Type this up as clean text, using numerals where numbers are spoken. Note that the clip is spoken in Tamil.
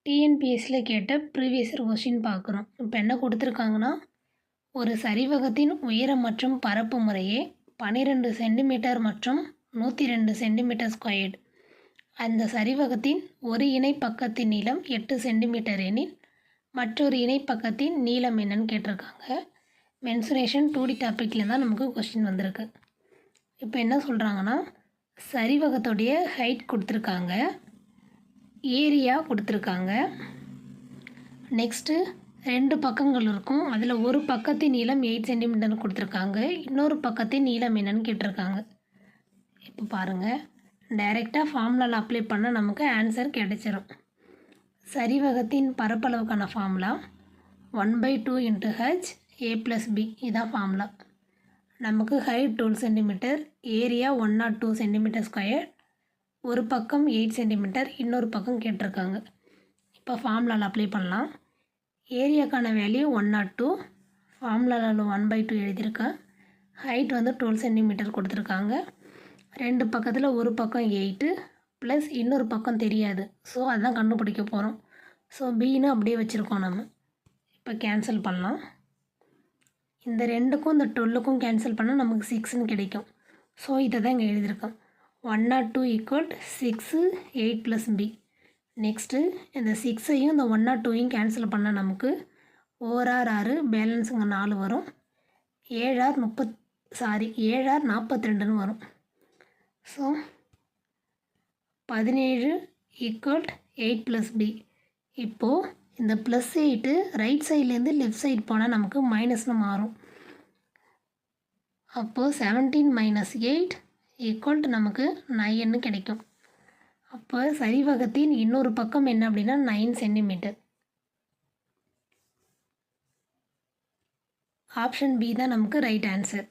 டிஎன்பிஎஸ்சியில் கேட்ட ப்ரீவியஸ் இயர் கொஸ்டின் பார்க்குறோம். இப்போ என்ன கொடுத்துருக்காங்கன்னா, ஒரு சரிவகத்தின் உயரம் மற்றும் பரப்பு முறையே 12 சென்டிமீட்டர் மற்றும் 102 சென்டிமீட்டர் ஸ்கொயர்டு. அந்த சரிவகத்தின் ஒரு இணை பக்கத்தின் நீளம் 8 சென்டிமீட்டர் எனில் மற்றொரு இணை பக்கத்தின் நீளம் என்னன்னு கேட்டிருக்காங்க. மென்சுரேஷன் 2D டாப்பிக்கில் தான் நமக்கு கொஸ்டின் வந்திருக்கு. இப்போ என்ன சொல்கிறாங்கன்னா, சரிவகத்துடைய ஹைட் கொடுத்துருக்காங்க, ஏரியா கொடுத்துருக்காங்க, நெக்ஸ்ட்டு 2 பக்கங்கள் இருக்கும். அதில் ஒரு பக்கத்தின் நீளம் 8 சென்டிமீட்டர்னு கொடுத்துருக்காங்க. இன்னொரு பக்கத்தின் நீளம் என்னன்னு கேட்டிருக்காங்க. இப்போ பாருங்கள், டைரெக்டாக ஃபார்முலாவில் அப்ளை பண்ணால் நமக்கு ஆன்சர் கிடைச்சிரும். சரிவகத்தின் பரப்பளவுக்கான ஃபார்முலா 1/2 × h a + b. இதான் ஃபார்முலா. நமக்கு height 12 centimetre, area 102 centimetre square, ஒரு பக்கம் 8 சென்டிமீட்டர், இன்னொரு பக்கம் கேட்டிருக்காங்க. இப்போ ஃபார்முலாவில் அப்ளை பண்ணலாம். ஏரியாக்கான வேல்யூ 102, ஃபார்முலாவில் 1/2 எழுதியிருக்கேன். ஹைட் வந்து 12 சென்டிமீட்டர் கொடுத்துருக்காங்க. 2 பக்கத்தில் ஒரு பக்கம் 8 ப்ளஸ் இன்னொரு பக்கம் தெரியாது. ஸோ அதுதான் கண்டுபிடிக்க போகிறோம். ஸோ பின்னு அப்படியே வச்சுருக்கோம் நம்ம. இப்போ கேன்சல் பண்ணலாம். இந்த 2க்கும் இந்த 12க்கும் கேன்சல் பண்ணால் நமக்கு 6ன்னு கிடைக்கும். ஸோ இதை தான் இங்கே எழுதியிருக்கோம். 102 = 6, 8 + b. நெக்ஸ்ட்டு இந்த 6ஐயும் இந்த 102ஐயும் கேன்சல் பண்ணால் நமக்கு 1 6 பேலன்ஸுங்க 4 வரும். 7 42ன்னு வரும். So 17 = 8 + b. இப்போது இந்த +8 ரைட் சைட்லேருந்து லெஃப்ட் சைடு போனால் நமக்கு மைனஸ்னு மாறும். அப்போது 17 - 8 = நமக்கு 9ன்னு கிடைக்கும். அப்போ சரிவகத்தின் இன்னொரு பக்கம் என்ன அப்படின்னா 9 சென்டிமீட்டர். ஆப்ஷன் பி தான் நமக்கு ரைட் ஆன்சர்.